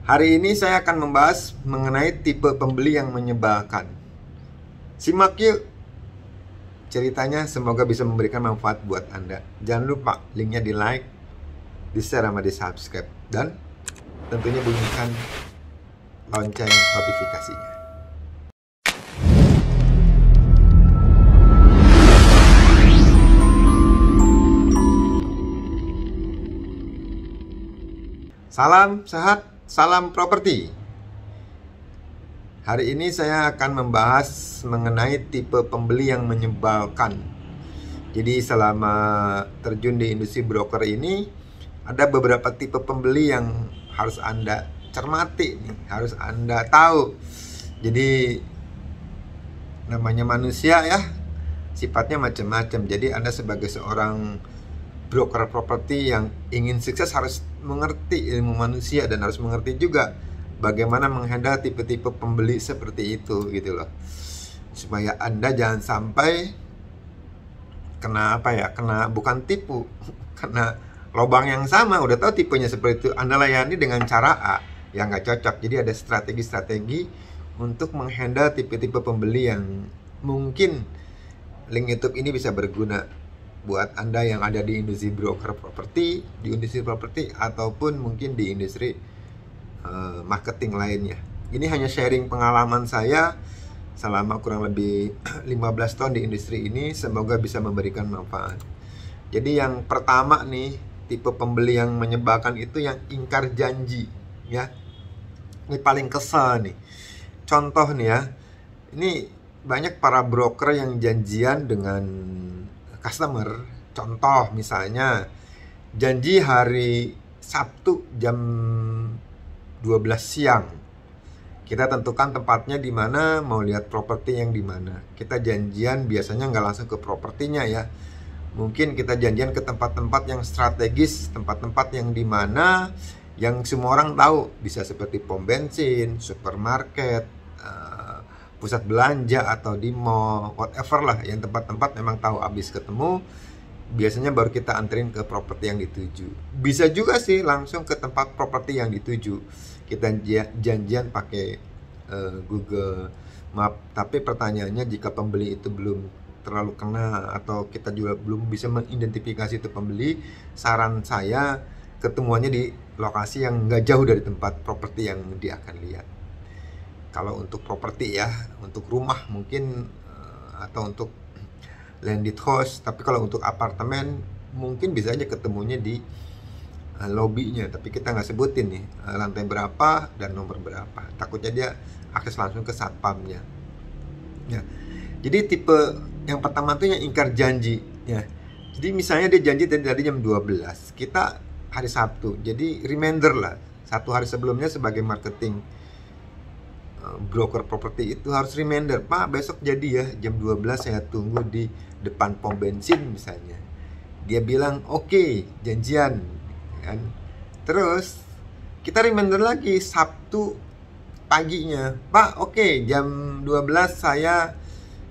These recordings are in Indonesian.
Hari ini saya akan membahas mengenai tipe pembeli yang menyebalkan. Simak yuk ceritanya, semoga bisa memberikan manfaat buat Anda. Jangan lupa linknya di like, di share, sama di subscribe. Dan tentunya bunyikan lonceng notifikasinya. Salam sehat, salam properti. Hari ini saya akan membahas mengenai tipe pembeli yang menyebalkan. Jadi selama terjun di industri broker ini, ada beberapa tipe pembeli yang harus Anda cermati nih, harus Anda tahu. Jadi namanya manusia ya, sifatnya macam-macam. Jadi Anda sebagai seorang broker properti yang ingin sukses harus mengerti ilmu manusia dan harus mengerti juga bagaimana menghandle tipe-tipe pembeli seperti itu gitu loh. Supaya Anda jangan sampai kena bukan tipu, kena lubang yang sama. Udah tahu tipenya seperti itu, Anda layani dengan cara A yang nggak cocok. Jadi ada strategi-strategi untuk menghandle tipe-tipe pembeli yang mungkin link YouTube ini bisa berguna buat Anda yang ada di industri broker properti, di industri properti, ataupun mungkin di industri marketing lainnya. Ini hanya sharing pengalaman saya selama kurang lebih 15 tahun di industri ini, semoga bisa memberikan manfaat. Jadi yang pertama nih, tipe pembeli yang menyebalkan itu yang ingkar janji ya. Ini paling kesel nih. Contoh nih ya, ini banyak para broker yang janjian dengan customer. Contoh misalnya janji hari Sabtu jam 12 siang. Kita tentukan tempatnya di mana, mau lihat properti yang di mana. Kita janjian biasanya nggak langsung ke propertinya ya. Mungkin kita janjian ke tempat-tempat yang strategis, tempat-tempat yang di mana yang semua orang tahu, bisa seperti pom bensin, supermarket, pusat belanja, atau di mall, whatever lah, yang tempat-tempat memang tahu. Habis ketemu, biasanya baru kita anterin ke properti yang dituju. Bisa juga sih langsung ke tempat properti yang dituju. Kita janjian pakai Google Map. Tapi pertanyaannya, jika pembeli itu belum terlalu kena atau kita juga belum bisa mengidentifikasi itu pembeli, saran saya ketemuannya di lokasi yang nggak jauh dari tempat properti yang dia akan lihat. Kalau untuk properti ya, untuk rumah mungkin atau untuk landed house. Tapi kalau untuk apartemen mungkin bisa aja ketemunya di lobbynya. Tapi kita nggak sebutin nih lantai berapa dan nomor berapa. Takutnya dia akses langsung ke satpamnya. Ya. Jadi tipe yang pertama tuh yang ingkar janji ya. Jadi misalnya dia janji dari jam 12, kita hari Sabtu. Jadi reminder lah, satu hari sebelumnya sebagai marketing broker properti itu harus reminder, Pak besok jadi ya jam 12 saya tunggu di depan pom bensin misalnya. Dia bilang oke, janjian kan. Terus kita reminder lagi Sabtu paginya, Pak oke, jam 12 saya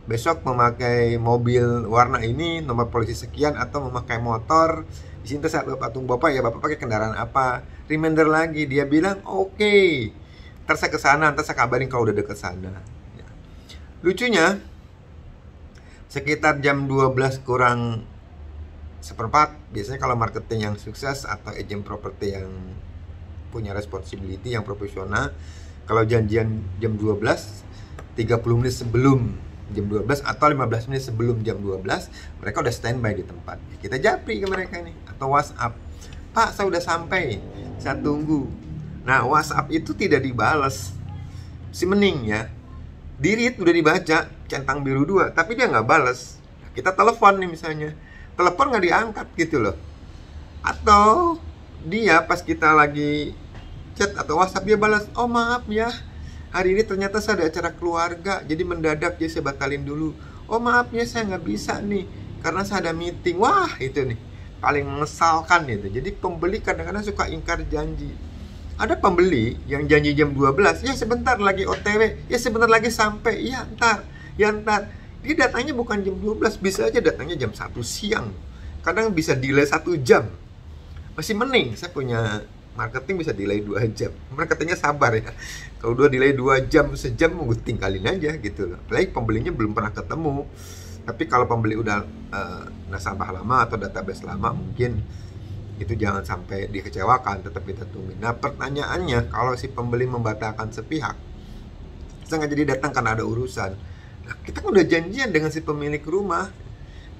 besok memakai mobil warna ini, nomor polisi sekian, atau memakai motor. Di sini saya Bapak tunggu Bapak ya, Bapak pakai kendaraan apa. Reminder lagi, dia bilang oke. Ntar saya kesana, ntar saya kabarin kalau udah deket sana ya. Lucunya sekitar jam 12 kurang seperempat, biasanya kalau marketing yang sukses atau agent properti yang punya responsibility yang profesional, kalau janjian jam 12, 30 menit sebelum jam 12 atau 15 menit sebelum jam 12, mereka udah standby di tempat. Kita japri ke mereka nih, atau WhatsApp, Pak saya udah sampai, saya tunggu. Nah, WhatsApp itu tidak dibalas. Si mending ya, di-read udah dibaca, centang biru 2, tapi dia nggak balas. Kita telepon nih misalnya, telepon nggak diangkat gitu loh. Atau dia pas kita lagi chat atau WhatsApp, dia balas, oh maaf ya, hari ini ternyata saya ada acara keluarga, jadi mendadak, jadi saya batalin dulu. Oh maaf ya, saya nggak bisa nih, karena saya ada meeting. Wah itu nih, paling mengesalkan itu. Jadi pembeli kadang-kadang suka ingkar janji. Ada pembeli yang janji jam 12, ya sebentar lagi OTW, ya sebentar lagi sampai, ya ntar. Dia datangnya bukan jam 12, bisa aja datangnya jam 1 siang. Kadang bisa delay 1 jam. Masih mending, saya punya marketing bisa delay 2 jam. Marketingnya sabar ya. Kalau udah delay 2 jam, sejam, gue tinggalin aja gitu loh. Apalagi pembelinya belum pernah ketemu. Tapi kalau pembeli udah nasabah lama atau database lama, mungkin itu jangan sampai dikecewakan, tetap kita tungguin. Nah pertanyaannya, kalau si pembeli membatalkan sepihak, sengaja jadi datang karena ada urusan, nah kita kan udah janjian dengan si pemilik rumah.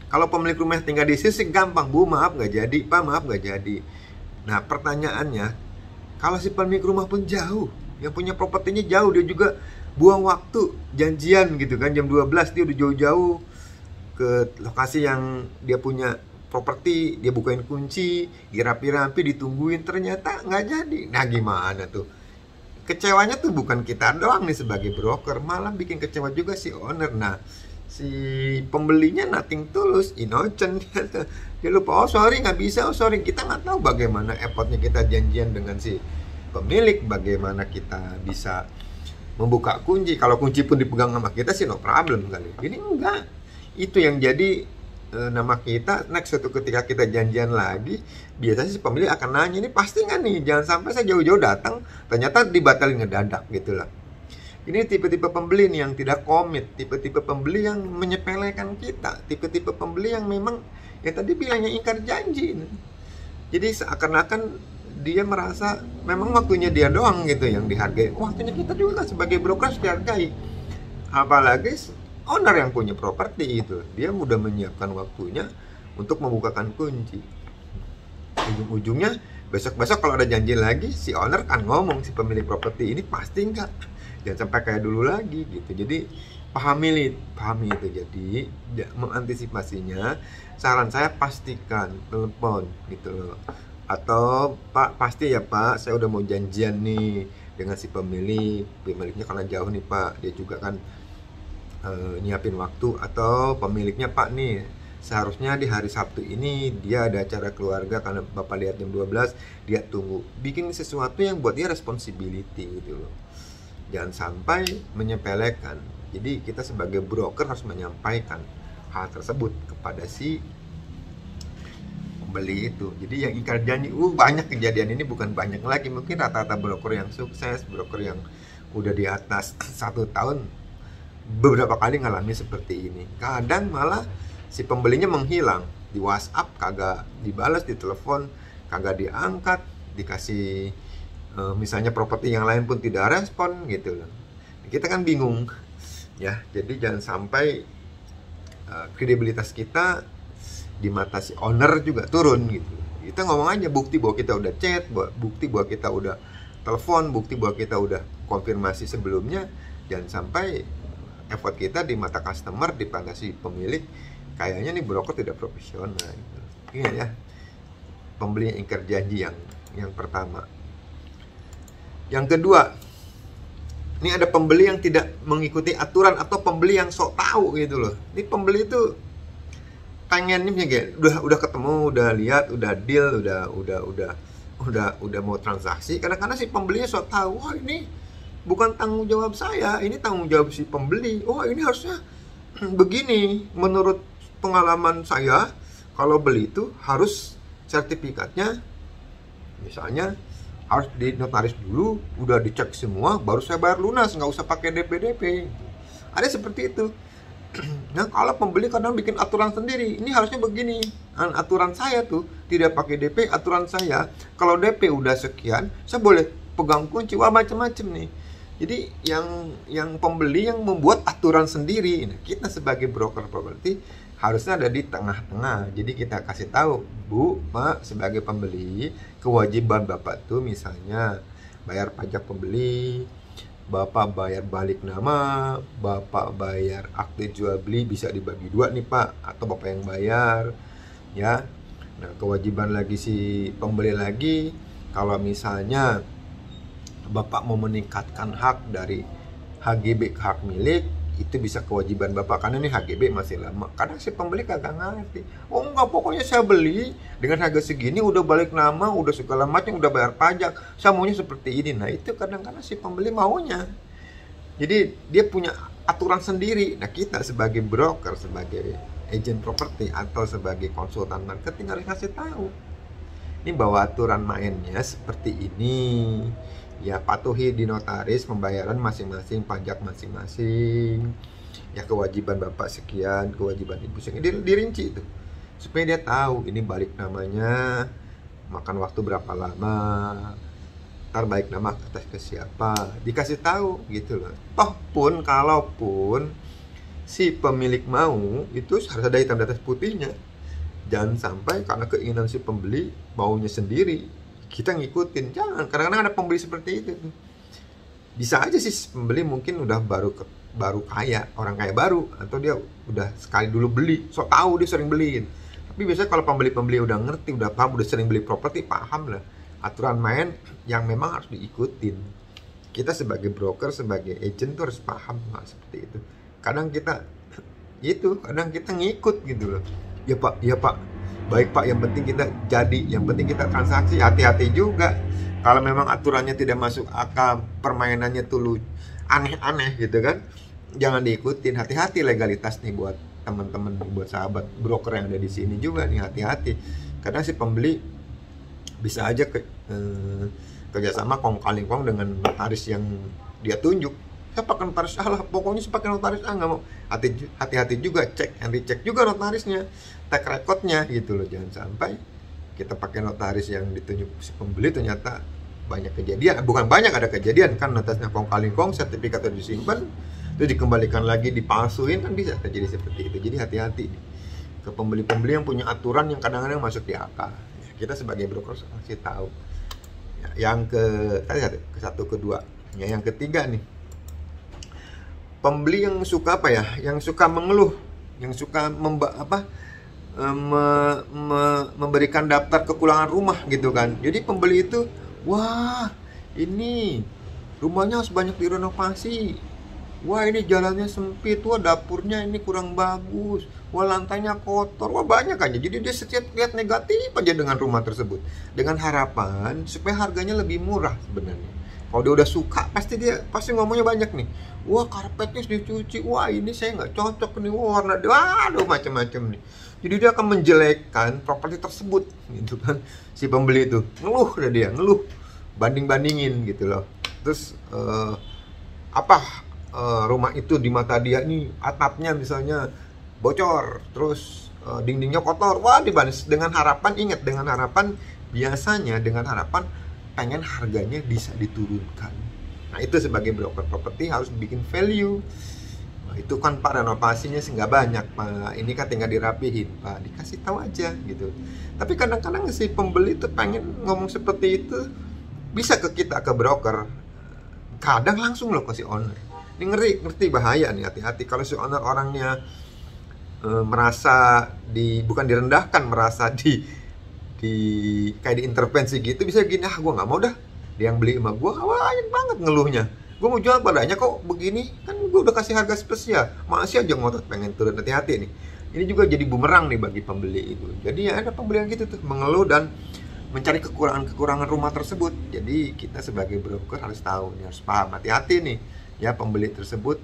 Kalau pemilik rumah tinggal di sisi, gampang, Bu maaf nggak jadi, Pak maaf nggak jadi. Nah pertanyaannya, kalau si pemilik rumah pun jauh, yang punya propertinya jauh, dia juga buang waktu, janjian gitu kan, jam 12 dia udah jauh-jauh ke lokasi yang dia punya properti, dia bukain kunci, dirapi-rapi, ditungguin, ternyata nggak jadi. Nah gimana tuh? Kecewanya tuh bukan kita doang nih sebagai broker, malah bikin kecewa juga si owner. Nah si pembelinya nothing tulus, innocent. Dia lupa, oh sorry nggak bisa, oh sorry. Kita nggak tahu bagaimana effortnya kita janjian dengan si pemilik, bagaimana kita bisa membuka kunci. Kalau kunci pun dipegang sama kita sih no problem kali. Ini enggak. Itu yang jadi nama kita. Next, suatu ketika kita janjian lagi, biasanya si pemilik akan nanya, ini pasti nggak nih, jangan sampai saya jauh-jauh datang ternyata dibatalin ngedadak gitu lah. Ini tipe-tipe pembeli nih yang tidak komit, tipe-tipe pembeli yang menyepelekan kita, tipe-tipe pembeli yang memang ya tadi bilangnya ingkar janji. Jadi seakan-akan dia merasa memang waktunya dia doang gitu yang dihargai, waktunya kita juga sebagai broker harus dihargai. Apalagi owner yang punya properti itu, dia mudah menyiapkan waktunya untuk membukakan kunci. Ujung-ujungnya besok-besok kalau ada janji lagi, si owner kan ngomong, si pemilik properti ini pasti enggak, jangan sampai kayak dulu lagi gitu. Jadi pahami itu. Jadi mengantisipasinya, saran saya pastikan telepon gitu loh, atau Pak pasti ya Pak, saya udah mau janjian nih dengan si pemiliknya karena jauh nih Pak, dia juga kan nyiapin waktu, atau pemiliknya Pak nih seharusnya di hari Sabtu ini dia ada acara keluarga karena Bapak lihat jam 12, dia tunggu. Bikin sesuatu yang buat dia responsibility gitu loh. Jangan sampai menyepelekan. Jadi kita sebagai broker harus menyampaikan hal tersebut kepada si pembeli itu. Jadi yang ingkar janji, banyak kejadian ini, bukan banyak lagi, mungkin rata-rata broker yang sukses, broker yang udah di atas 1 tahun beberapa kali ngalami seperti ini. Kadang malah si pembelinya menghilang, di WhatsApp kagak dibalas, di telepon kagak diangkat, dikasih misalnya properti yang lain pun tidak respon gitu loh. Kita kan bingung ya. Jadi jangan sampai kredibilitas kita di mata si owner juga turun gitu. Kita ngomong aja bukti bahwa kita udah chat, bukti bahwa kita udah telepon, bukti bahwa kita udah konfirmasi sebelumnya. Jangan sampai effort kita di mata customer, di mata si pemilik, kayaknya nih broker tidak profesional gitu. Iya ya, pembeli yang ingkar janji yang pertama. Yang kedua, ini ada pembeli yang tidak mengikuti aturan atau pembeli yang sok tahu gitu loh. Ini pembeli itu pengennya kayak udah ketemu, udah lihat, udah deal, udah mau transaksi. Kadang-kadang si pembelinya sok tahu, wah ini bukan tanggung jawab saya, ini tanggung jawab si pembeli. Oh ini harusnya begini, menurut pengalaman saya kalau beli itu harus sertifikatnya misalnya harus di notaris dulu, udah dicek semua, baru saya bayar lunas, nggak usah pakai DP. Ada seperti itu. Nah kalau pembeli kadang bikin aturan sendiri, ini harusnya begini, aturan saya tuh tidak pakai DP, aturan saya kalau DP udah sekian, saya boleh pegang kunci, wah macam-macam nih. Jadi yang pembeli yang membuat aturan sendiri. Nah, kita sebagai broker properti harusnya ada di tengah-tengah. Jadi kita kasih tahu, Bu, Pak, sebagai pembeli, kewajiban Bapak tuh misalnya bayar pajak pembeli, Bapak bayar balik nama, Bapak bayar akte jual beli, bisa dibagi 2 nih Pak, atau Bapak yang bayar ya. Nah kewajiban lagi si pembeli lagi, kalau misalnya Bapak mau meningkatkan hak dari HGB ke hak milik, itu bisa kewajiban Bapak, karena ini HGB masih lama. Kadang si pembeli kagak ngerti, oh enggak, pokoknya saya beli dengan harga segini, udah balik nama, udah segala macam, udah bayar pajak, saya maunya seperti ini. Nah itu kadang-kadang si pembeli maunya, jadi dia punya aturan sendiri. Nah kita sebagai broker, sebagai agent properti atau sebagai konsultan marketing harus kasih tahu, Ini bahwa aturan mainnya seperti ini. Ya, patuhi di notaris pembayaran masing-masing, pajak masing-masing. Ya, kewajiban bapak sekian, kewajiban ibu sekian. Dirinci itu. Supaya dia tahu ini balik namanya, makan waktu berapa lama, ntar balik nama atas ke siapa, dikasih tahu gitu loh. Toh pun kalaupun si pemilik mau, itu harus ada hitam di atas putihnya. Jangan sampai karena keinginan si pembeli maunya sendiri kita ngikutin. Jangan. Kadang-kadang ada pembeli seperti itu. Bisa aja sih pembeli mungkin udah baru kaya, orang kaya baru, atau dia udah sekali dulu beli, sok tahu dia sering beliin. Tapi biasanya kalau pembeli udah ngerti, udah paham, udah sering beli properti, paham lah aturan main yang memang harus diikutin. Kita sebagai broker, sebagai agent tuh harus paham hal seperti itu. Kadang kita ngikut gitu loh. Ya pak, baik pak, yang penting kita jadi, yang penting kita transaksi. Hati-hati juga kalau memang aturannya tidak masuk akal, permainannya tuh aneh-aneh gitu kan, jangan diikutin. Hati-hati legalitas nih buat teman-teman, buat sahabat broker yang ada di sini juga nih, hati-hati. Karena si pembeli bisa aja kerjasama kong kaling kong dengan notaris yang dia tunjuk. Saya pakai notaris A lah, pokoknya saya pakai notaris A, nggak mau. Hati-hati juga, cek and recheck juga notarisnya, track recordnya gitu loh. Jangan sampai kita pakai notaris yang ditunjuk si pembeli ternyata banyak kejadian. Bukan banyak, ada kejadian kan, notarisnya kong kaling kong, sertifikatnya disimpan, itu dikembalikan lagi, dipalsuin, kan bisa terjadi seperti itu. Jadi hati-hati ke pembeli-pembeli yang punya aturan yang kadang-kadang masuk di akal. Kita sebagai broker harus kasih tahu. Yang satu kedua, ya, yang ketiga nih, pembeli yang suka apa ya, yang suka mengeluh, yang suka memberikan daftar kekurangan rumah gitu kan. Jadi pembeli itu, wah ini rumahnya harus banyak direnovasi, wah ini jalannya sempit, wah dapurnya ini kurang bagus, wah lantainya kotor, wah banyak aja. Jadi dia setiap lihat negatif aja dengan rumah tersebut, dengan harapan supaya harganya lebih murah sebenarnya. Kalau dia udah suka, pasti ngomongnya banyak nih. Wah karpetnya dicuci, wah ini saya nggak cocok nih, warna, waduh macam-macam nih. Jadi dia akan menjelekkan properti tersebut gitu kan. Si pembeli itu ngeluh, banding-bandingin gitu loh. Terus rumah itu di mata dia nih, atapnya misalnya bocor, terus dindingnya kotor, wah dibanding dengan harapan, biasanya dengan harapan pengen harganya bisa diturunkan. Nah itu sebagai broker properti harus bikin value. Nah, itu kan pak renovasinya sih nggak banyak pak, ini kan tinggal dirapihin pak, dikasih tahu aja gitu. Tapi kadang-kadang si pembeli tuh pengen ngomong seperti itu, bisa ke kita, ke broker, kadang langsung loh ke si owner. Ini ngerti bahaya nih, hati-hati kalau si owner orangnya merasa bukan direndahkan, merasa kayak diintervensi gitu, bisa gini, gue nggak mau dah, dia yang beli sama gue, banyak banget ngeluhnya, gue mau jual padanya kok begini, kan gue udah kasih harga spesial, masih aja ngotot pengen turun. Hati-hati nih, ini juga jadi bumerang nih bagi pembeli itu. Jadi ya ada pembeli yang gitu tuh, mengeluh dan mencari kekurangan rumah tersebut. Jadi kita sebagai broker harus tahu nih, harus paham, hati-hati nih ya. Pembeli tersebut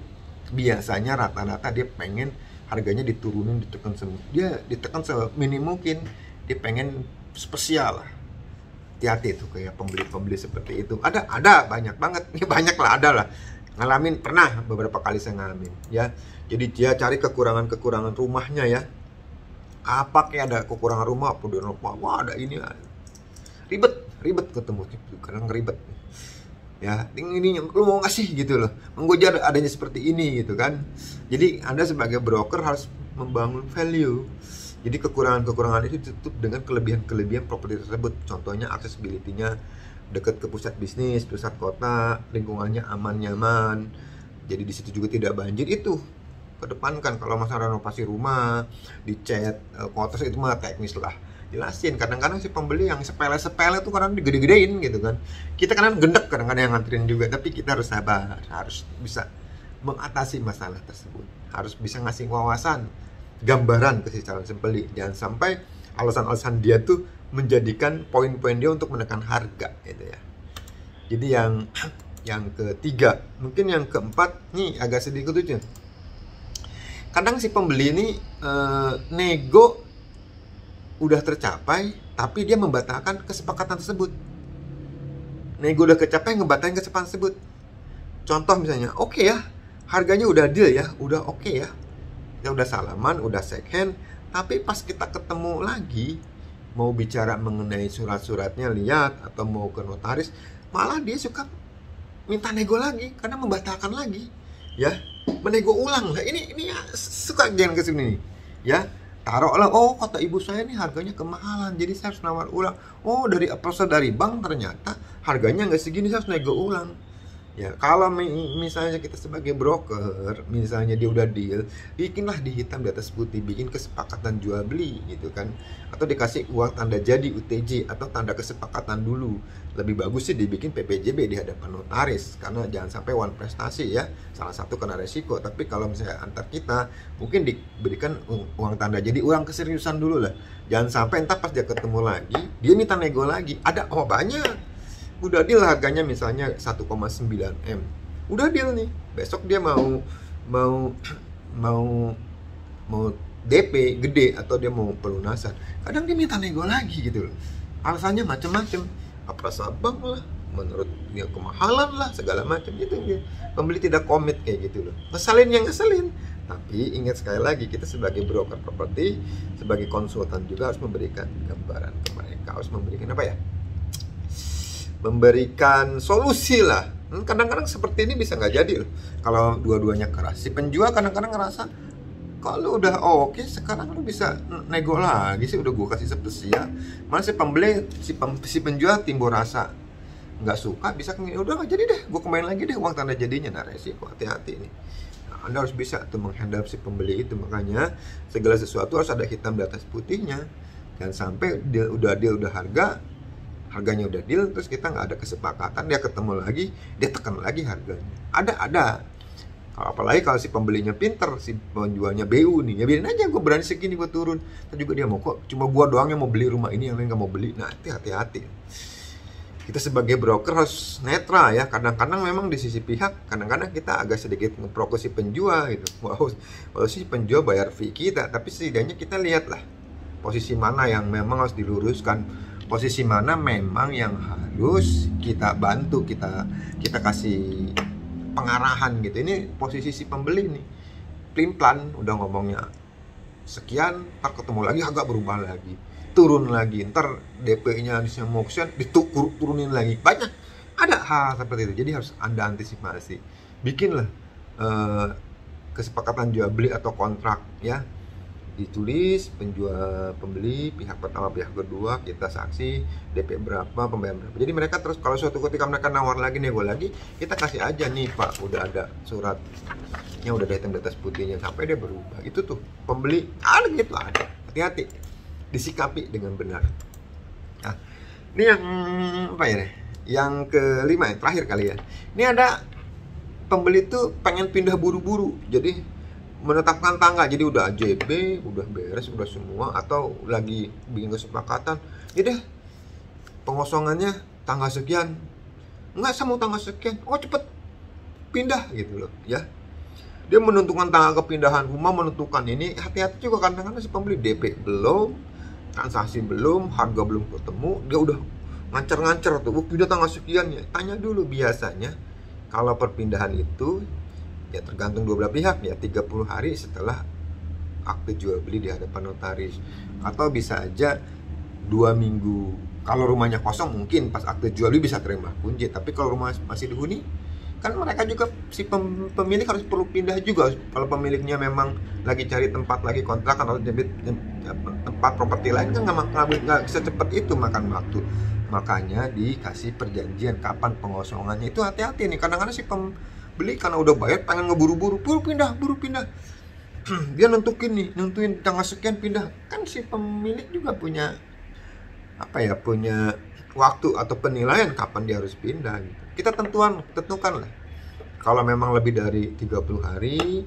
biasanya rata-rata dia pengen harganya diturunin, ditekan seminim mungkin, dia pengen spesial lah. Hati-hati tuh kayak pembeli-pembeli seperti itu. Ada banyak banget. Ini banyak lah, ada lah. Ngalamin, pernah beberapa kali saya ngalamin ya. Jadi dia cari kekurangan rumahnya ya. Apa kayak ada kekurangan rumah, apa dia rumah, wah ada ini. Ribet ketemu, kadang ribet. Ya, ini lu mau ngasih gitu loh. Menggoda adanya seperti ini gitu kan. Jadi Anda sebagai broker harus membangun value. Jadi kekurangan itu ditutup dengan kelebihan properti tersebut. Contohnya accessibility-nya dekat ke pusat bisnis, pusat kota, lingkungannya aman, nyaman. Jadi di situ juga tidak banjir. Itu kedepankan kalau masalah renovasi rumah, dicat, kotor, itu mah teknis lah. Jelasin. Kadang-kadang si pembeli yang sepele-sepele tuh kadang digede-gedein gitu kan. Kita kadang gendek, kadang-kadang yang nganterin juga. Tapi kita harus sabar, harus bisa mengatasi masalah tersebut. Harus bisa ngasih wawasan, gambaran ke si calon pembeli. Jangan sampai alasan-alasan dia tuh menjadikan poin-poin dia untuk menekan harga gitu ya. Jadi yang ketiga, mungkin yang keempat nih agak sedikit lucu. Kadang si pembeli ini nego udah tercapai, tapi dia membatalkan kesepakatan tersebut. Nego udah kecapai, ngebatalin kesepakatan tersebut. Contoh misalnya, oke ya, harganya udah deal ya, udah oke ya, kita udah salaman, udah shake hand, tapi pas kita ketemu lagi, mau bicara mengenai surat-suratnya, lihat, atau mau ke notaris, malah dia suka minta nego lagi, karena membatalkan lagi, ya, menego ulang. Nah, ini ya, suka jangan kesini nih, ya. Taruhlah, oh kata ibu saya nih harganya kemahalan, jadi saya harus nawar ulang. Oh dari appraisal dari bank ternyata harganya nggak segini, saya harus nego ulang. Ya, kalau misalnya kita sebagai broker, misalnya dia udah deal, bikinlah di hitam di atas putih, bikin kesepakatan jual beli gitu kan, atau dikasih uang tanda jadi UTJ atau tanda kesepakatan dulu. Lebih bagus sih dibikin PPJB di hadapan notaris, karena jangan sampai one prestasi ya, salah satu kena resiko. Tapi kalau misalnya antar kita, mungkin diberikan uang tanda jadi, uang keseriusan dulu lah. Jangan sampai entar pas dia ketemu lagi, dia minta nego lagi. Ada banyak. Udah deal harganya misalnya 1,9 M. Udah deal nih. Besok dia mau DP gede atau dia mau pelunasan. Kadang dia minta nego lagi gitu loh. Alasannya macam-macam. Apa sabang lah, menurut dia kemahalan lah, segala macam gitu dia. Pembeli tidak komit kayak gitu loh. Ngeselin. Tapi ingat sekali lagi, kita sebagai broker properti, sebagai konsultan juga harus memberikan gambaran ke mereka, harus memberikan apa ya? Memberikan solusi lah. Kadang-kadang seperti ini bisa nggak jadi loh kalau dua-duanya keras. Si penjual kadang-kadang ngerasa kalau udah oke, sekarang lu bisa nego lagi sih, udah gue kasih spesial. Malah si pembeli, si penjual timbul rasa nggak suka, bisa udah nggak jadi deh, gue kembaliin lagi deh uang tanda jadinya. Nah, resiko, hati-hati nih. Nah, Anda harus bisa tuh menghandle si pembeli itu. Makanya segala sesuatu harus ada hitam di atas putihnya. Jangan sampai dia udah harganya udah deal, terus kita nggak ada kesepakatan, dia ketemu lagi, dia tekan lagi harganya. Ada. Apalagi kalau si pembelinya pinter, si penjualnya BU nih, ya biarin aja, gue berani segini gue turun. Terus juga dia mau, kok cuma gue doang yang mau beli rumah ini, yang lain nggak mau beli. Nah, hati-hati. Kita sebagai broker harus netral ya. Kadang-kadang memang di sisi pihak, kadang-kadang kita agak sedikit ngepro ke si penjual gitu. Walau si penjual bayar fee kita, tapi setidaknya kita lihatlah posisi mana yang memang harus diluruskan, posisi mana memang yang harus kita bantu, kita kasih pengarahan gitu. Ini posisi si pembeli nih, pelin-pelan udah ngomongnya sekian, ntar ketemu lagi agak berubah lagi, turun lagi, ntar DP-nya bisa motion diturunin lagi. Banyak ada hal seperti itu. Jadi harus Anda antisipasi, bikinlah kesepakatan jual beli atau kontrak ya, ditulis penjual pembeli, pihak pertama pihak kedua, kita saksi, DP berapa, pembayaran berapa. Jadi mereka terus kalau suatu ketika mereka nawar lagi, nego lagi, kita kasih aja nih Pak, udah ada suratnya, udah ada hitam di atas putihnya, sampai dia berubah. Itu tuh pembeli gitu ada. Hati-hati, disikapi dengan benar. Nah, ini yang apa ya? Yang kelima, yang terakhir kali ya. Ini ada pembeli tuh pengen pindah buru-buru, jadi menetapkan tanggal, jadi udah AJB, udah beres, udah semua, atau lagi bikin kesepakatan, ya deh pengosongannya tanggal sekian, nggak sama tanggal sekian, oh cepet pindah gitu loh ya. Dia menentukan tanggal kepindahan rumah, menentukan ini. Hati-hati juga kadang-kadang si pembeli DP belum, transaksi belum, harga belum ketemu, dia udah ngancer-ngancer tuh, pindah tanggal sekian ya. Tanya dulu, biasanya kalau perpindahan itu ya tergantung dua belah pihak ya, 30 hari setelah akte jual beli di hadapan notaris, atau bisa aja 2 minggu. Kalau rumahnya kosong mungkin pas akte jual beli bisa terima kunci, tapi kalau rumah masih dihuni, kan mereka juga si pemilik harus perlu pindah juga. Kalau pemiliknya memang lagi cari tempat lagi kontrakan atau tempat properti lain, kan nggak secepat itu makan waktu. Makanya dikasih perjanjian kapan pengosongannya. Itu hati-hati nih, kadang-kadang si beli karena udah bayar pengen ngeburu-buru, buru pindah dia nentuin tanggal sekian pindah. Kan si pemilik juga punya punya waktu atau penilaian kapan dia harus pindah gitu. Kita tentukan lah. Kalau memang lebih dari 30 hari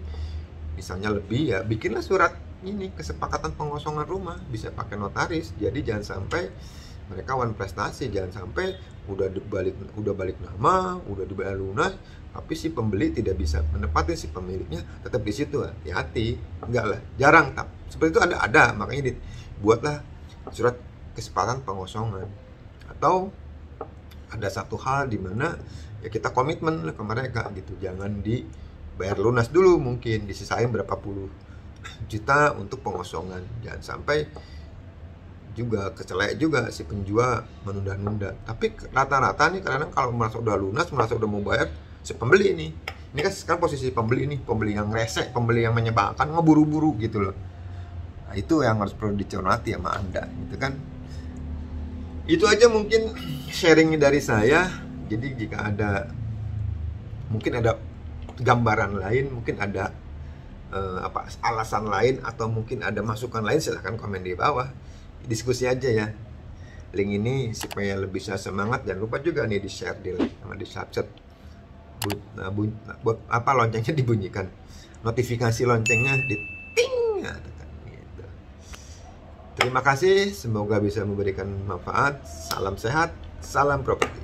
misalnya lebih, ya bikinlah surat ini kesepakatan pengosongan rumah, bisa pakai notaris. Jadi jangan sampai mereka one prestasi, jangan sampai udah balik nama, udah dibayar lunas, tapi si pembeli tidak bisa menepati, si pemiliknya tetap di situ. Hati-hati, enggak lah, jarang. Seperti itu ada, makanya dibuatlah surat kesepakatan pengosongan, atau ada satu hal di mana ya kita komitmen ke mereka gitu, jangan dibayar lunas dulu, mungkin disisain berapa puluh juta untuk pengosongan, jangan sampai juga kecelek juga si penjual menunda-nunda. Tapi rata-rata nih kadang kalau merasa udah lunas, merasa udah mau bayar, si pembeli ini kan sekarang posisi pembeli nih, pembeli yang resek, pembeli yang menyebalkan, ngeburu-buru gitu loh. Nah, itu yang harus perlu dicermati sama Anda gitu kan. Itu aja mungkin sharing dari saya. Jadi jika ada mungkin ada gambaran lain, mungkin ada alasan lain, atau mungkin ada masukan lain, silahkan komen di bawah. Diskusi aja ya. Link ini supaya lebih saya semangat. Jangan lupa juga nih di-share, di like, sama di subscribe. Loncengnya dibunyikan. Notifikasi loncengnya di ting. Nah, gitu. Terima kasih, semoga bisa memberikan manfaat. Salam sehat, salam properti.